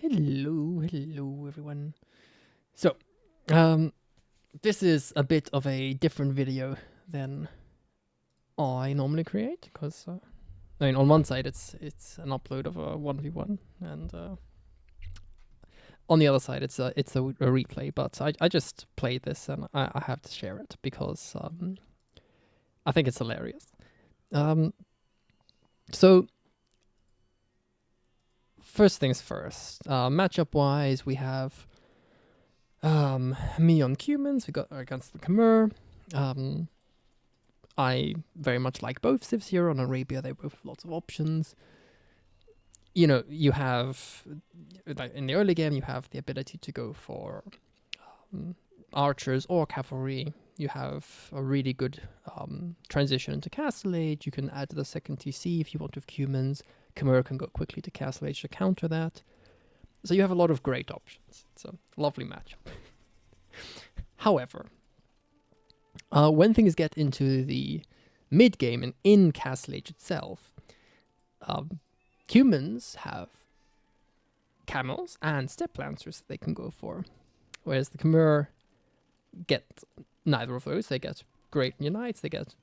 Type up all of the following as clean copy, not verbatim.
Hello everyone. So, um, this is a bit of a different video than I normally create because, I mean, on one side it's an upload of a 1v1, and on the other side it's a replay. But I just played this and I have to share it because I think it's hilarious. So first things first, matchup wise, we have me on Cumans, we got against the Khmer. I very much like both civs here. On Arabia, they both have lots of options. You know, you have, like in the early game, you have the ability to go for archers or cavalry. You have a really good transition into Castle Age. You can add the second TC if you want with Cumans. Khmer can go quickly to Castle Age to counter that. So you have a lot of great options. It's a lovely matchup. However, when things get into the mid game and in Castle Age itself, humans have camels and steppe lancers that they can go for, whereas the Khmer get neither of those. They get great knights, they get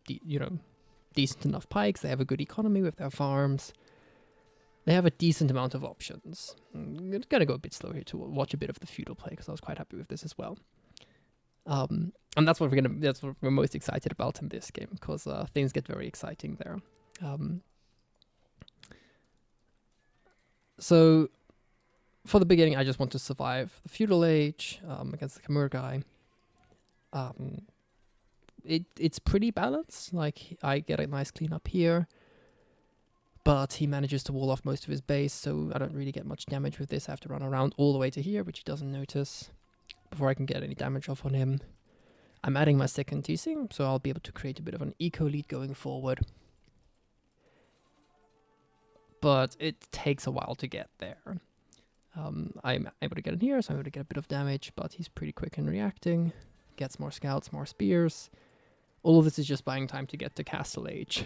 decent enough pikes, they have a good economy with their farms. They have a decent amount of options. I'm gonna go a bit slow here to watch a bit of the feudal play because I was quite happy with this as well. And that's what we're most excited about in this game, because things get very exciting there. So for the beginning, I just want to survive the feudal age against the Khmer guy. It's pretty balanced. Like, I get a nice cleanup here, but he manages to wall off most of his base, so I don't really get much damage with this. I have to run around all the way to here, which he doesn't notice, before I can get any damage off on him. I'm adding my second TC, so I'll be able to create a bit of an eco lead going forward. But it takes a while to get there. I'm able to get in here, so I'm able to get a bit of damage, but he's pretty quick in reacting. Gets more scouts, more spears. All of this is just buying time to get to Castle Age.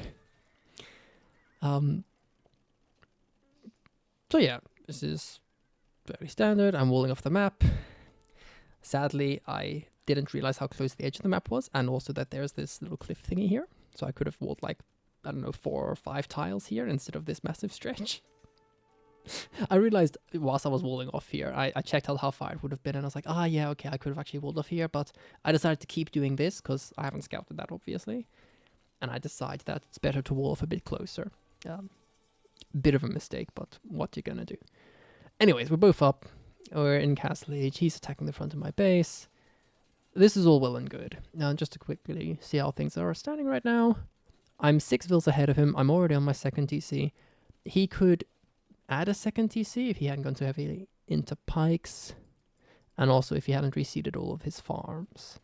So yeah, this is very standard. I'm walling off the map. Sadly, I didn't realize how close the edge of the map was, and also that there's this little cliff thingy here. So I could have walled, like, I don't know, 4 or 5 tiles here instead of this massive stretch. I realized whilst I was walling off here, I checked out how far it would have been, and I was like, yeah, okay, I could have actually walled off here, but I decided to keep doing this because I haven't scouted that, obviously. And I decided that it's better to wall off a bit closer. Bit of a mistake, but what you gonna do? Anyways, we're both up. We're in Castle Age. He's attacking the front of my base. This is all well and good. Now, just to quickly see how things are standing right now. I'm 6 vills ahead of him. I'm already on my second TC. He could add a second TC if he hadn't gone too heavily into pikes, and also if he hadn't reseeded all of his farms.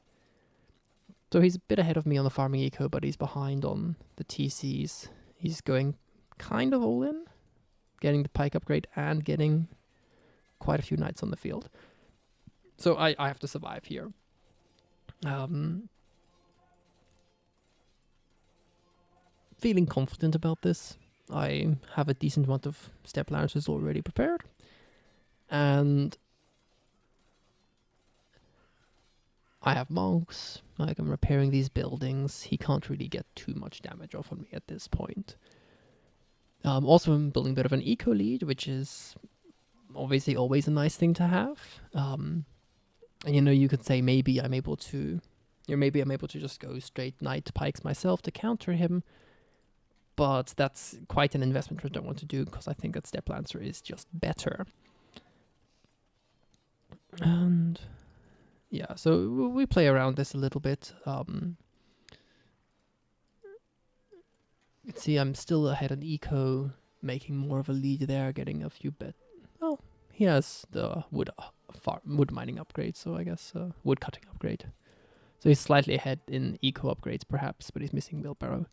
So he's a bit ahead of me on the farming eco, but he's behind on the TCs. He's going kind of all in, getting the pike upgrade and getting quite a few knights on the field. So I have to survive here. Feeling confident about this. I have a decent amount of steppe lancers already prepared, and I have monks. Like, I'm repairing these buildings. He can't really get too much damage off on me at this point. Also, I'm building a bit of an eco lead, which is obviously always a nice thing to have. And you could say maybe I'm able to just go straight knight pikes myself to counter him. But that's quite an investment which I don't want to do, because I think that Steppe Lancer is just better. And yeah, so we play around this a little bit. You can see I'm still ahead on eco, making more of a lead there, getting a few bit. Oh, he has the wood mining upgrade, so I guess wood cutting upgrade. So he's slightly ahead in eco upgrades perhaps, but he's missing wheelbarrow.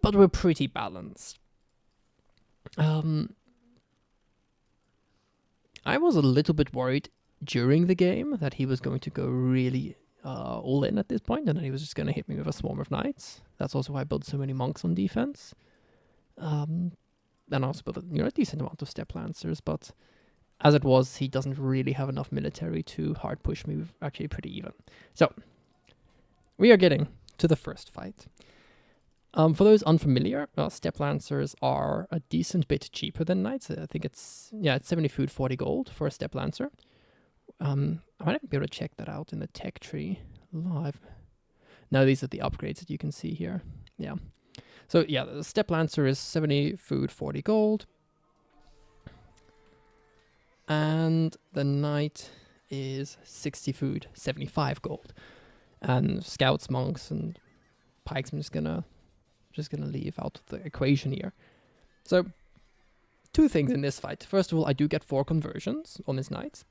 But we're pretty balanced. I was a little bit worried during the game that he was going to go really all in at this point, and then he was just going to hit me with a swarm of knights. That's also why I built so many monks on defense. And I also built a decent amount of steppe lancers, but As it was, he doesn't really have enough military to hard push me. We're actually pretty even. So, we are getting to the first fight. For those unfamiliar, Steppe Lancers are a decent bit cheaper than Knights. I think it's 70 food, 40 gold for a Steppe Lancer. I might be able to check that out in the tech tree live. Now these are the upgrades that you can see here. Yeah. So yeah, the Steppe Lancer is 70 food, 40 gold. And the Knight is 60 food, 75 gold. And Scouts, Monks, and Pikes I'm just gonna leave out of the equation here. So, two things in this fight. First of all, I do get 4 conversions on his Knights.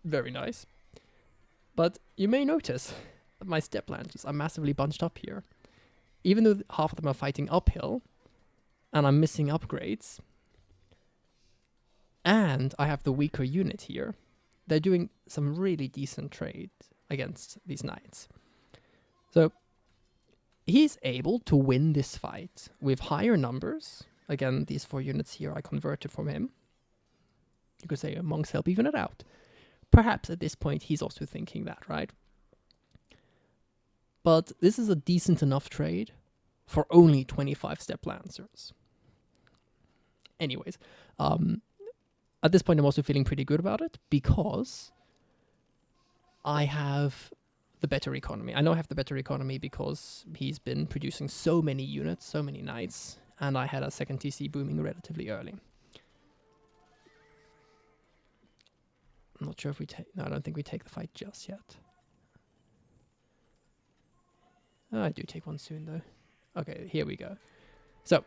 Very nice. But you may notice that my Steppe Lancers are massively bunched up here. Even though half of them are fighting uphill, and I'm missing upgrades, and I have the weaker unit here, they're doing some really decent trade against these Knights. So, he's able to win this fight with higher numbers. Again, these 4 units here I converted from him. You could say Monks help even it out. Perhaps at this point he's also thinking that, right? But this is a decent enough trade for only 25 Steppe Lancers. Anyways, at this point I'm also feeling pretty good about it because I have the better economy. I know I have the better economy because he's been producing so many units, so many Knights, and I had a second TC booming relatively early. I'm not sure if we take... No, I don't think we take the fight just yet. I do take one soon, though. Okay, here we go. So,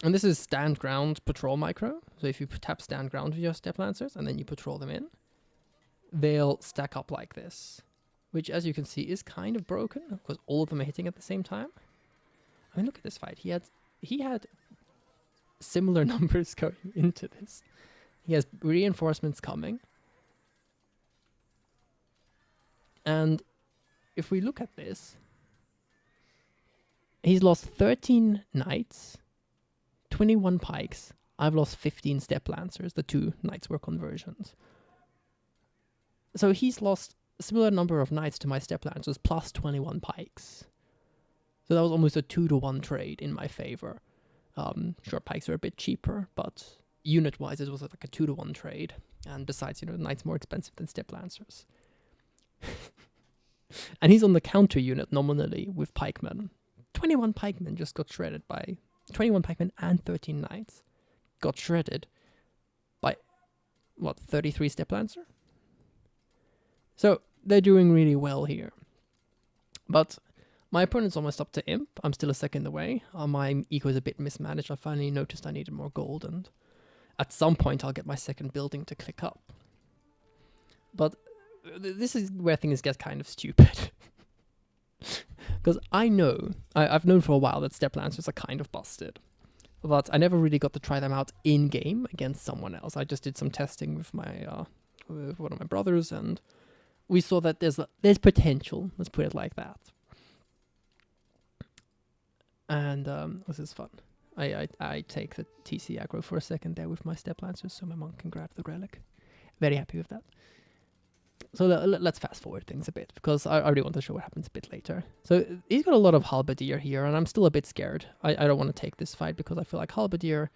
and this is stand ground patrol micro. So if you tap stand ground with your Steppe Lancers and then you patrol them in, they'll stack up like this. Which, as you can see, is kind of broken because all of them are hitting at the same time. I mean, look at this fight. He had similar numbers going into this. He has reinforcements coming. And if we look at this, he's lost 13 Knights, 21 Pikes. I've lost 15 Steppe Lancers. The 2 Knights were conversions. So he's lost a similar number of Knights to my Steppe Lancers plus 21 Pikes. So that was almost a 2-to-1 trade in my favor. Sure, Pikes are a bit cheaper, but unit-wise it was like a 2-to-1 trade. And besides, the Knight's more expensive than Steppe Lancers. And he's on the counter unit nominally with Pikemen. 21 Pikemen just got shredded by... 21 Pikemen and 13 Knights got shredded by, 33 Steppe Lancer? So, they're doing really well here. But my opponent's almost up to Imp. I'm still a second away. My eco is a bit mismanaged. I finally noticed I needed more gold, and at some point I'll get my second building to click up. But this is where things get kind of stupid. Because I've known for a while that Steppe Lancers are kind of busted. But I never really got to try them out in-game against someone else. I just did some testing with with one of my brothers, and we saw that there's potential. Let's put it like that. And this is fun. I take the TC aggro for a second there with my Steppe Lancers, so my monk can grab the relic. Very happy with that. So let's fast forward things a bit, because I already want to show what happens a bit later. So he's got a lot of Halberdier here, and I'm still a bit scared. I don't want to take this fight, because I feel like Halberdier,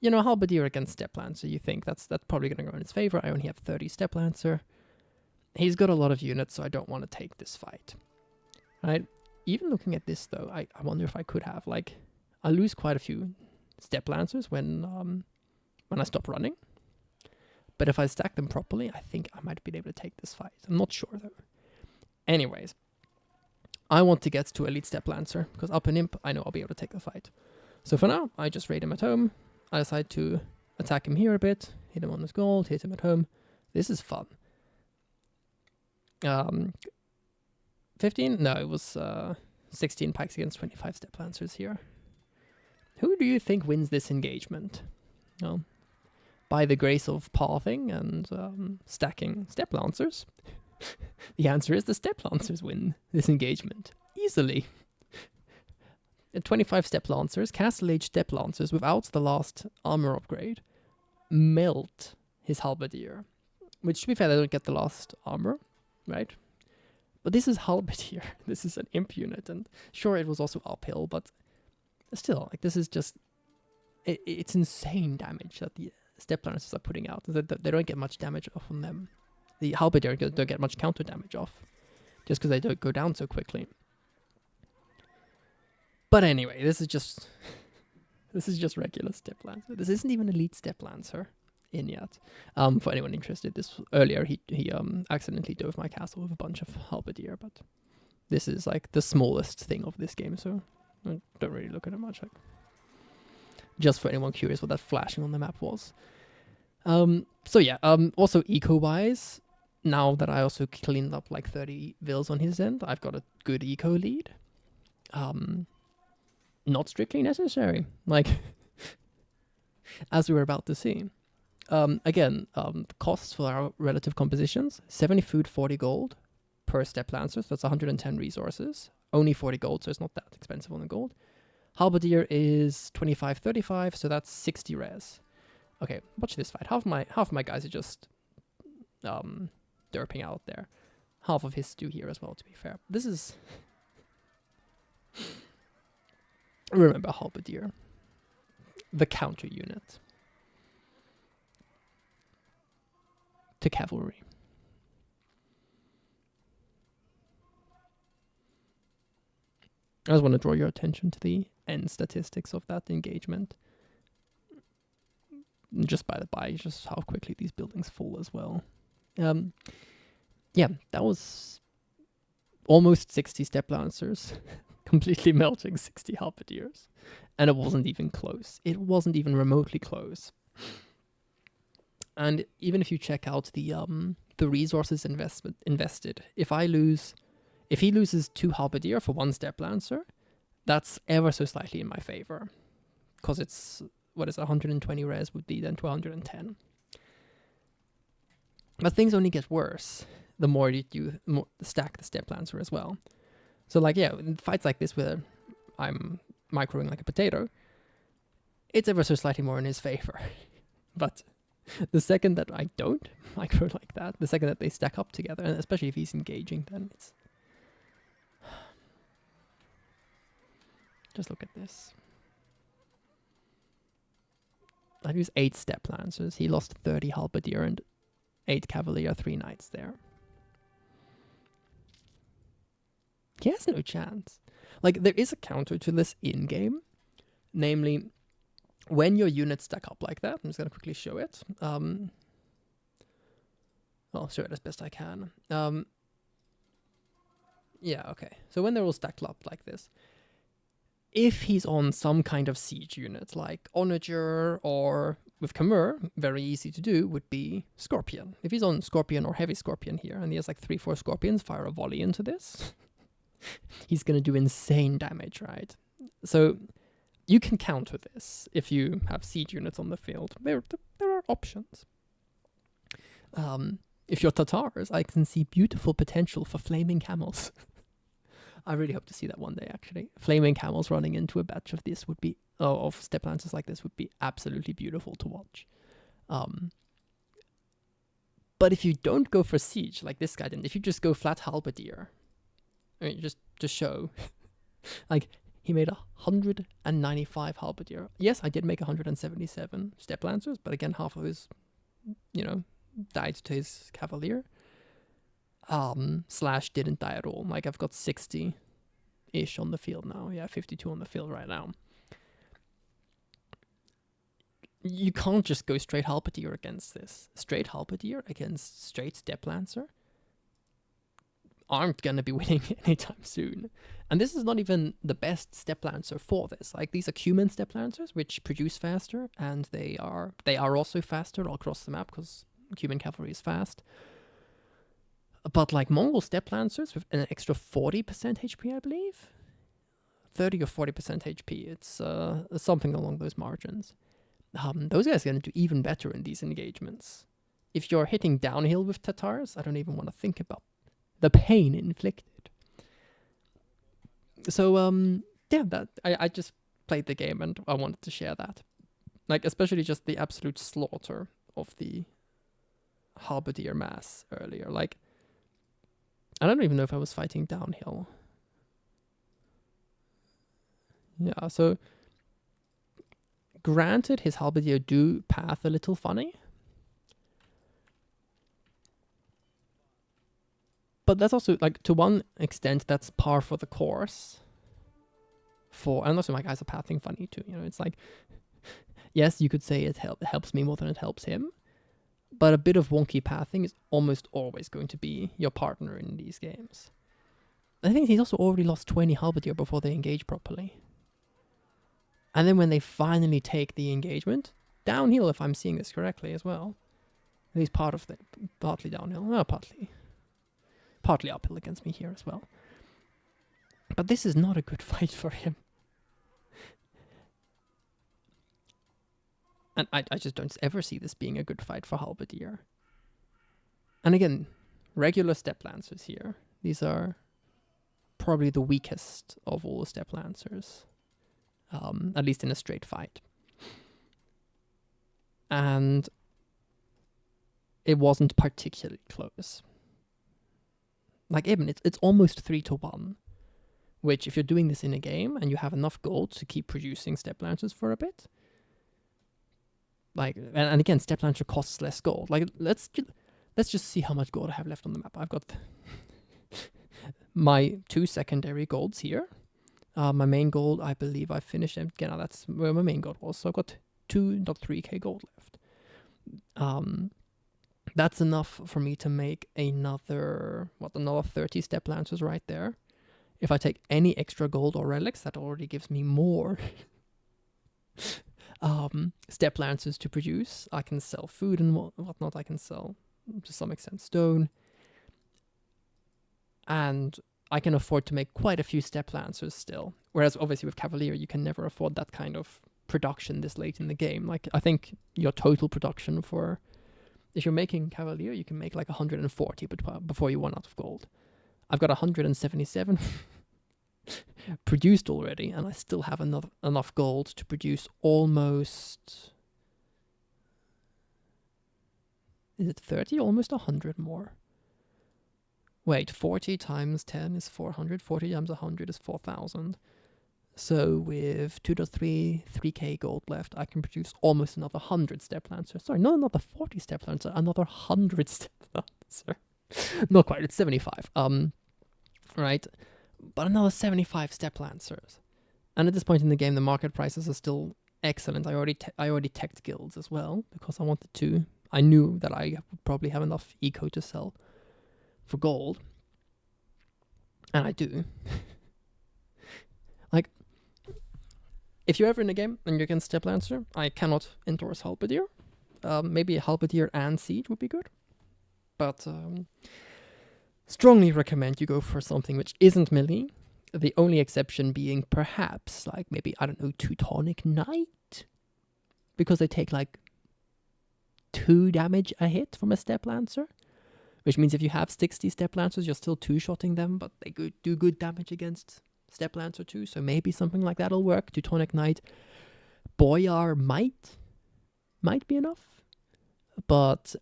Halberdier against Steppe Lancer, you think that's probably going to go in his favor. I only have 30 Steppe Lancer. He's got a lot of units, so I don't want to take this fight. Right? Even looking at this, though, I wonder if I could have, I lose quite a few Steppe Lancers when I stop running. But if I stack them properly, I think I might be able to take this fight. I'm not sure, though. Anyways, I want to get to Elite Steppe Lancer, because up in Imp, I know I'll be able to take the fight. So for now, I just raid him at home. I decide to attack him here a bit, hit him on his gold, hit him at home. This is fun. 15? No, it was 16 Pikes against 25 Steppe Lancers here. Who do you think wins this engagement? Well, by the grace of pathing and stacking Steppe Lancers, the answer is the Steppe Lancers win this engagement. Easily. 25 Steppe Lancers, Castle Age Steppe Lancers without the last armor upgrade, melt his halberdier, which to be fair, they don't get the last armor, right? But this is halberdier. This is an imp unit, and sure, it was also uphill, but still, like this is just it's insane damage that the step lancers are putting out. They don't get much damage off on them. The halberdier don't get much counter damage off, just because they don't go down so quickly. But anyway, this is just regular step lancer. This isn't even elite step lancer in yet. For anyone interested, this earlier he accidentally dove my castle with a bunch of halberdier, but this is like the smallest thing of this game, so I don't really look at it much. Like, just for anyone curious what that flashing on the map was. So yeah. Also eco-wise, now that I also cleaned up like 30 vills on his end, I've got a good eco lead. Not strictly necessary, like as we were about to see. Again, the costs for our relative compositions: 70 food, 40 gold per step lancer, so that's 110 resources. Only 40 gold, so it's not that expensive on the gold. Halberdier is 25, 35, so that's 60 res. Okay, watch this fight. Half of my guys are just derping out there. Half of his do here as well, to be fair. This is remember halberdier, the counter unit to cavalry. I just want to draw your attention to the end statistics of that engagement. Just by the by, just how quickly these buildings fall as well. Yeah, that was almost 60 step lancers, completely melting 60 halberdiers, and it wasn't even close. It wasn't even remotely close. And even if you check out the resources invested, if he loses 2 halberdier for 1 step lancer, that's ever so slightly in my favor, because it's 120 res would be then to 110. But things only get worse the more you stack the step lancer as well. So like, yeah, in fights like this where I'm microing like a potato, it's ever so slightly more in his favor. But the second that I don't micro like that, the second that they stack up together, and especially if he's engaging, then it's... Just look at this. I've used 8 step lancers. He lost 30 halberdier and 8 cavalier, 3 knights there. He has no chance. Like, there is a counter to this in-game. Namely, when your units stack up like that, I'm just going to quickly show it. I'll show it as best I can. Yeah, okay. So when they're all stacked up like this, if he's on some kind of siege unit, like Onager or with Khmer, very easy to do, would be Scorpion. If he's on Scorpion or Heavy Scorpion here, and he has like 3-4 Scorpions, fire a volley into this, he's going to do insane damage, right? So you can counter this if you have siege units on the field. There are options. If you're Tatars, I can see beautiful potential for flaming camels. I really hope to see that one day, actually. Flaming camels running into a batch of this would be, of step lancers like this would be absolutely beautiful to watch. But if you don't go for siege, like this guy didn't, if you just go flat halberdier, I mean, just to show, like, he made 195 halberdier. Yes, I did make 177 step lancers, but again, half of his, died to his cavalier. Slash didn't die at all. Like, I've got 60-ish on the field now. Yeah, 52 on the field right now. You can't just go straight halberdier against this. Straight halberdier against straight step lancer aren't going to be winning anytime soon. And this is not even the best step lancer for this. Like, these are Cuman step lancers, which produce faster, and they are also faster all across the map, because Cuman cavalry is fast. But like Mongol step lancers with an extra 40% HP, I believe, 30 or 40% HP. It's something along those margins. Those guys are going to do even better in these engagements. If you're hitting downhill with Tatars, I don't even want to think about the pain inflicted. So yeah, that I just played the game and I wanted to share that. Like, especially just the absolute slaughter of the Halberdier mass earlier. Like, I don't even know if I was fighting downhill. Yeah, so granted, his Halberdier do path a little funny. But that's also, like, to one extent, that's par for the course. And also my guys are pathing funny too. You know, it's like, yes, you could say it helps me more than it helps him. But a bit of wonky pathing is almost always going to be your partner in these games. I think he's also already lost 20 Halberdier before they engage properly. And then when they finally take the engagement, downhill if I'm seeing this correctly as well. At least partly downhill. No, partly uphill against me here as well. But this is not a good fight for him. And I just don't ever see this being a good fight for Halberdier. And again, regular Steppe Lancers here. These are probably the weakest of all the Steppe Lancers. At least in a straight fight. And it wasn't particularly close. Like, even it's almost 3-1. Which, if you're doing this in a game and you have enough gold to keep producing Steppe Lancers for a bit, like, and again, Steppe Lancer costs less gold. Like, let's just see how much gold I have left on the map. I've got my 2 secondary golds here. My main gold, I believe I finished. Again, that's where my main gold was. So I've got 2.3k gold left. That's enough for me to make another 30 Steppe Lancers right there. If I take any extra gold or relics, that already gives me more Steppe Lancers to produce. I can sell food and whatnot. I can sell, to some extent, stone. And I can afford to make quite a few Steppe Lancers still. Whereas, obviously, with Cavalier, you can never afford that kind of production this late in the game. Like, I think your total production for... If you're making Cavalier, you can make like 140 before you run out of gold. I've got 177 produced already, and I still have enough gold to produce almost... Is it 30? Almost 100 more. Wait, 40 times 10 is 400. 40 times 100 is 4,000. So with 3k gold left, I can produce almost another 100 Steppe Lancers. Sorry, not another 40 Steppe Lancer, another 100 Steppe Lancer. Not quite, it's 75. Right? But another 75 Steppe Lancers. And at this point in the game, the market prices are still excellent. I already teched guilds as well, because I wanted to. I knew that I would probably have enough eco to sell for gold. And I do. Like, if you're ever in a game and you're against Steppe Lancer, I cannot endorse Halberdier. Maybe a Halberdier and Siege would be good. But strongly recommend you go for something which isn't melee. The only exception being perhaps, like, maybe, I don't know, Teutonic Knight? Because they take, like, 2 damage a hit from a Steppe Lancer. Which means if you have 60 Steppe Lancers, you're still 2-shotting them, but they do good damage against Steppe Lancer too, so maybe something like that'll work. Teutonic Knight, Boyar might be enough, but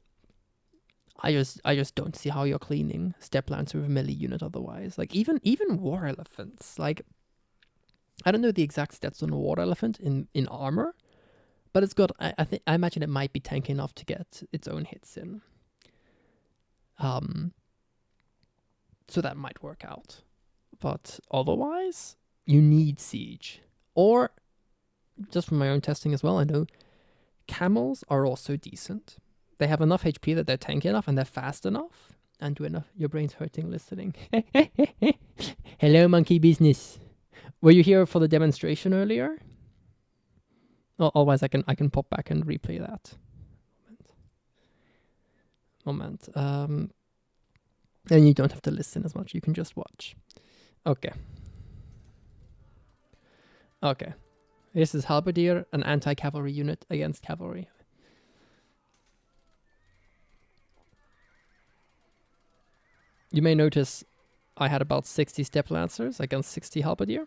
I just don't see how you're cleaning Steppe Lancer with a melee unit otherwise. Like, even War Elephants, like, I don't know the exact stats on a War Elephant in armor, but it's got, I imagine it might be tanky enough to get its own hits in. So that might work out. But otherwise, you need Siege. Or, just from my own testing as well, I know camels are also decent. They have enough HP that they're tanky enough and they're fast enough. And do enough. Your brain's hurting listening. Hello, monkey business. Were you here for the demonstration earlier? Well, otherwise, I can pop back and replay that. Moment. And you don't have to listen as much. You can just watch. Okay. This is Halberdier, an anti-cavalry unit against cavalry. You may notice I had about 60 Steppe Lancers against 60 Halberdier.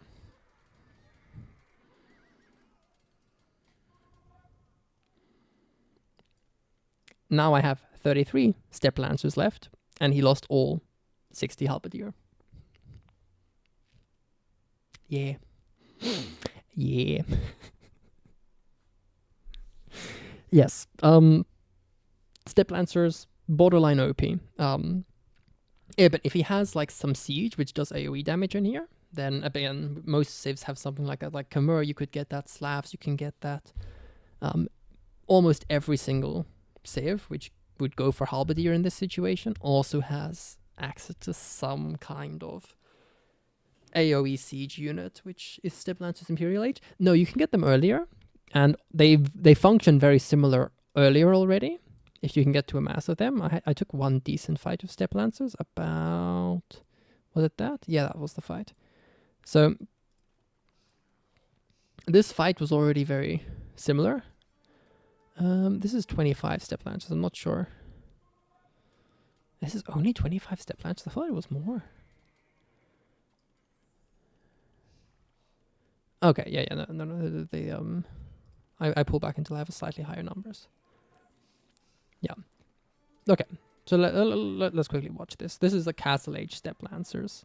now I have 33 Steppe Lancers left, and he lost all 60 Halberdier. Yeah. Yeah. Yes. Steppe Lancers, borderline OP. Yeah, but if he has like some siege, which does AoE damage in here, then again, most civs have something like that. Like Khmer, you could get that. Slavs, you can get that. Almost every single civ, which would go for Halberdier in this situation, also has access to some kind of AoE siege unit, which is Steppe Lancers Imperial Age. No, you can get them earlier, and they function very similar earlier already. If you can get to amass of them, I took one decent fight of Steppe Lancers about, was it that? Yeah, that was the fight. So this fight was already very similar. This is 25 Steppe Lancers. I'm not sure. This is only 25 Steppe Lancers. I thought it was more. Okay, yeah, no. I pull back until I have a slightly higher numbers. Yeah. Okay, so let's quickly watch this. This is the Castle Age Steppe Lancers.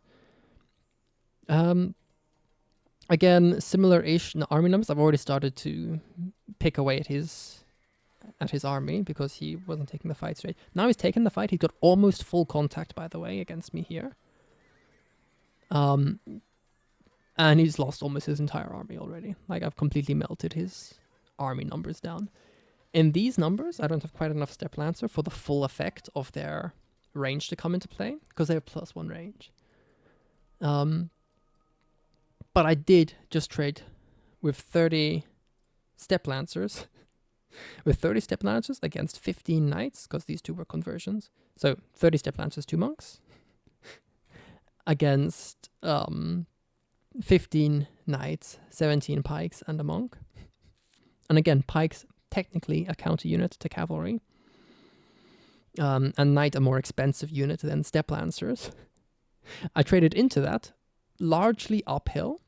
Again, similar-ish army numbers. I've already started to pick away at his army because he wasn't taking the fight straight. Now he's taken the fight. He's got almost full contact, by the way, against me here. And he's lost almost his entire army already. Like, I've completely melted his army numbers down. In these numbers, I don't have quite enough Steppe Lancer for the full effect of their range to come into play, because they have +1 range. But I did just trade with 30 Steppe Lancers, with 30 Steppe Lancers against 15 Knights, because these two were conversions. So 30 Steppe Lancers, 2 Monks, against 15 Knights, 17 Pikes, and a Monk. And again, Pikes, technically a counter unit to Cavalry. And Knight, a more expensive unit than Steppe Lancers. I traded into that, largely uphill.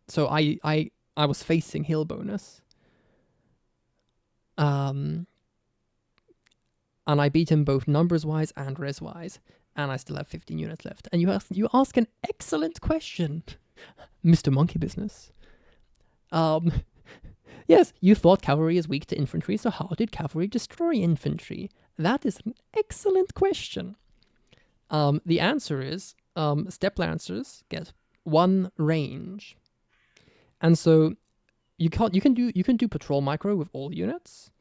So I was facing hill bonus. And I beat him both numbers-wise and res-wise. And I still have 15 units left. And you ask an excellent question, Mr. Monkey Business. Yes, you thought cavalry is weak to infantry, so how did cavalry destroy infantry? That is an excellent question. The answer is Steppe Lancers get 1 range, and so you can do patrol micro with all units.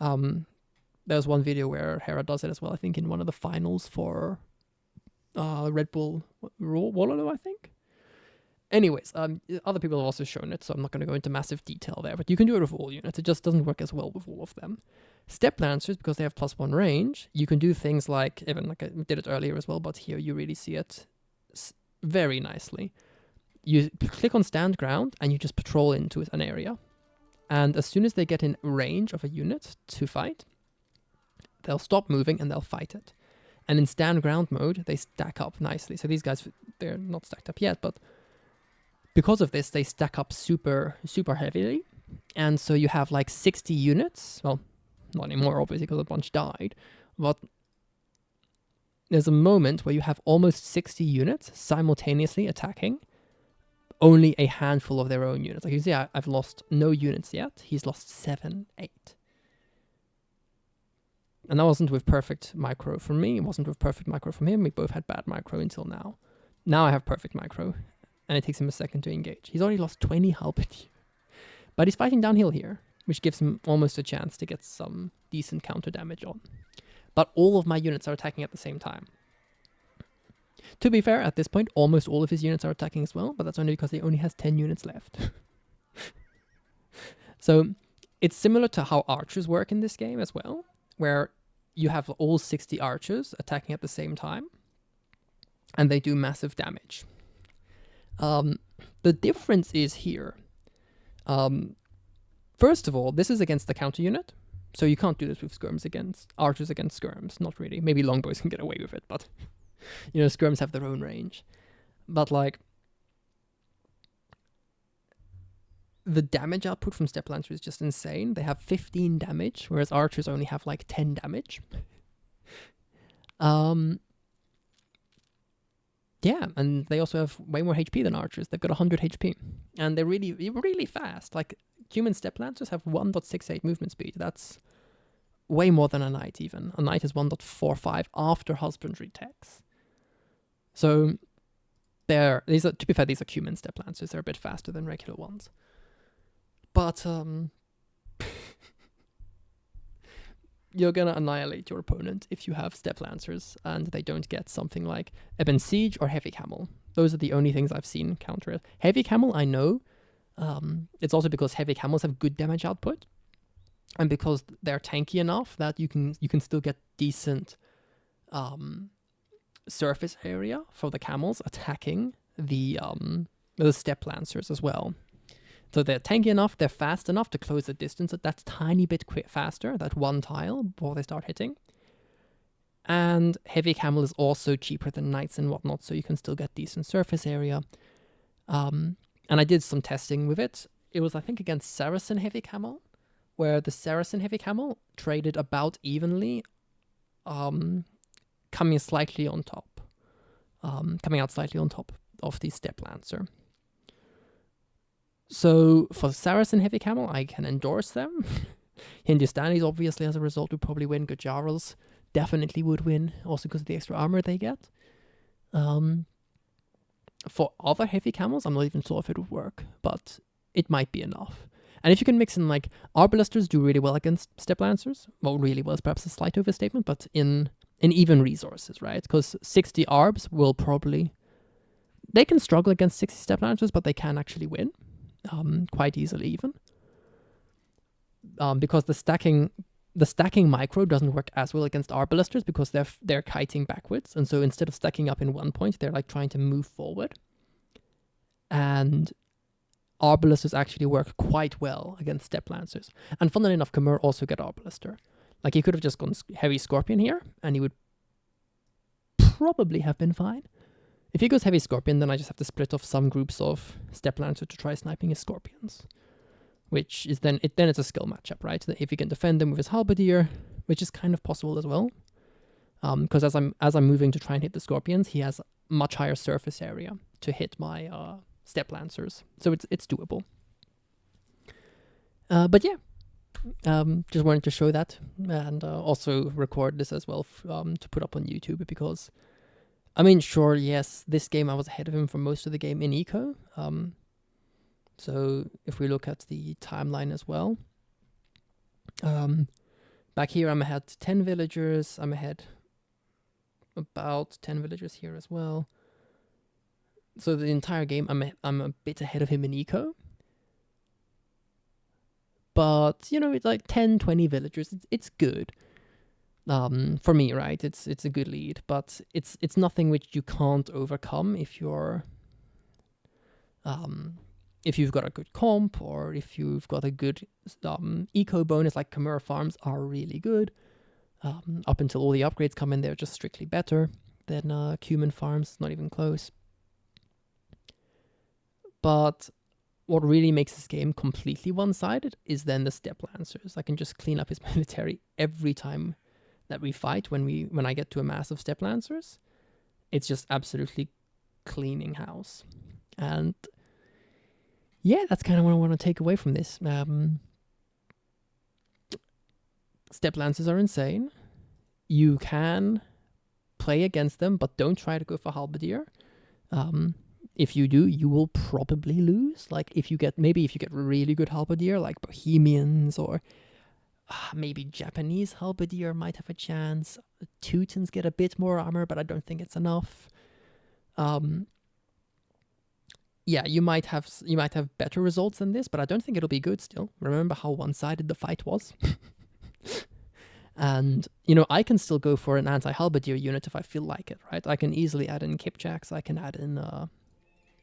There's one video where Hera does it as well. I think in one of the finals for Red Bull Waterloo, I think. Anyways, other people have also shown it, so I'm not going to go into massive detail there, but you can do it with all units. It just doesn't work as well with all of them. Steppe Lancers, because they have +1 range, you can do things like, even like I did it earlier as well, but here you really see it very nicely. You click on Stand Ground, and you just patrol into an area. And as soon as they get in range of a unit to fight, they'll stop moving and they'll fight it. And in Stand Ground mode, they stack up nicely. So these guys, they're not stacked up yet, but because of this, they stack up super, super heavily. And so you have like 60 units. Well, not anymore, obviously, because a bunch died. But there's a moment where you have almost 60 units simultaneously attacking only a handful of their own units. Like you see, I've lost no units yet. He's lost 7, 8. And that wasn't with perfect micro from me. It wasn't with perfect micro from him. We both had bad micro until now. Now I have perfect micro. And it takes him a second to engage. He's already lost 20 Halberdier. But he's fighting downhill here, which gives him almost a chance to get some decent counter damage on. But all of my units are attacking at the same time. To be fair, at this point, almost all of his units are attacking as well, but that's only because he only has 10 units left. So it's similar to how archers work in this game as well, where you have all 60 archers attacking at the same time, and they do massive damage. The difference is here. First of all, this is against the counter unit, so you can't do this with skirms against archers against skirms. Not really. Maybe longbows can get away with it, but you know, skirms have their own range. But like, the damage output from Step Lancer is just insane. They have 15 damage, whereas archers only have like 10 damage. Yeah, and they also have way more HP than archers. They've got 100 HP, and they're really, really fast. Like, human Step Lancers have 1.68 movement speed. That's way more than a knight even. A knight is 1.45 after husbandry techs. So these are, to be fair, these are human Step Lancers. They're a bit faster than regular ones. But you're gonna annihilate your opponent if you have Step Lancers and they don't get something like Ebon Siege or Heavy Camel. Those are the only things I've seen counter it. Heavy Camel, I know. It's also because Heavy Camels have good damage output, and because they're tanky enough that you can still get decent surface area for the camels attacking the Step Lancers as well. So they're tanky enough, they're fast enough to close the distance that tiny bit faster, that one tile, before they start hitting. And Heavy Camel is also cheaper than Knights and whatnot, so you can still get decent surface area. And I did some testing with it. It was, I think, against Saracen Heavy Camel, where the Saracen Heavy Camel traded about evenly, coming slightly on top. Coming out slightly on top of the Step Lancer. So for Saracen Heavy Camel, I can endorse them. Hindustanis, obviously, as a result, would probably win. Gujarals definitely would win, also because of the extra armor they get. For other heavy camels, I'm not even sure if it would work, but it might be enough. And if you can mix in, like, Arbalesters do really well against Step Lancers. Well, really well is perhaps a slight overstatement, but in even resources, right? Because 60 Arbs will probably... They can struggle against 60 Step Lancers, but they can actually win. Quite easily even. Because the stacking micro doesn't work as well against Arbalesters because they're kiting backwards, and so instead of stacking up in one point, they're like trying to move forward. And Arbalesters actually work quite well against Step Lancers. And funnily enough, Khmer also get Arbalester. Like, he could have just gone heavy Scorpion here, and he would probably have been fine. If he goes heavy Scorpion, then I just have to split off some groups of Step Lancer to try sniping his Scorpions. Which is then it's a skill matchup, right? If he can defend them with his Halberdier, which is kind of possible as well. Because as I'm moving to try and hit the Scorpions, he has much higher surface area to hit my Step Lancers. So it's doable. But yeah. Just wanted to show that, and also record this as well to put up on YouTube, because I mean, sure, yes, this game I was ahead of him for most of the game in eco. So if we look at the timeline as well, back here I'm ahead 10 villagers. I'm ahead about 10 villagers here as well. So the entire game I'm a bit ahead of him in eco. But, you know, it's like 10, 20 villagers. It's good. For me, right? It's a good lead, but it's nothing which you can't overcome if you're if you've got a good comp, or if you've got a good eco bonus. Like Khmer farms are really good. Up until all the upgrades come in, they're just strictly better than Cumin farms, not even close. But what really makes this game completely one-sided is then the Step Lancers. I can just clean up his military every time that we fight. When I get to a mass of Step Lancers, it's just absolutely cleaning house. And yeah, that's kind of what I want to take away from this. Step Lancers are insane. You can play against them, but don't try to go for Halberdier. If you do, you will probably lose. Like, if you get really good Halberdier, like Bohemians, or maybe Japanese Halberdier might have a chance. Teutons get a bit more armor, but I don't think it's enough. Yeah, you might have better results than this, but I don't think it'll be good still. Remember how one-sided the fight was? And, you know, I can still go for an anti-Halberdier unit if I feel like it, right? I can easily add in Kipchaks, I can add in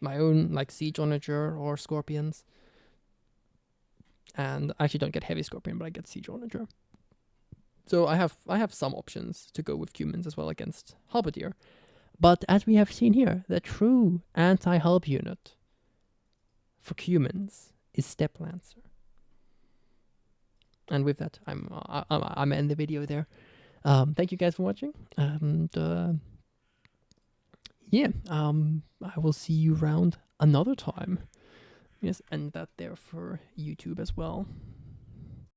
my own, like, Siege Onager or Scorpions. And I actually don't get Heavy Scorpion, but I get Siege Onager. So I have some options to go with Cumins as well against Halberdier. But as we have seen here, the true anti-Halb unit for Cumins is Step Lancer. And with that, I'm end the video there. Thank you guys for watching, and yeah, I will see you around another time. Yes, and that there for YouTube as well.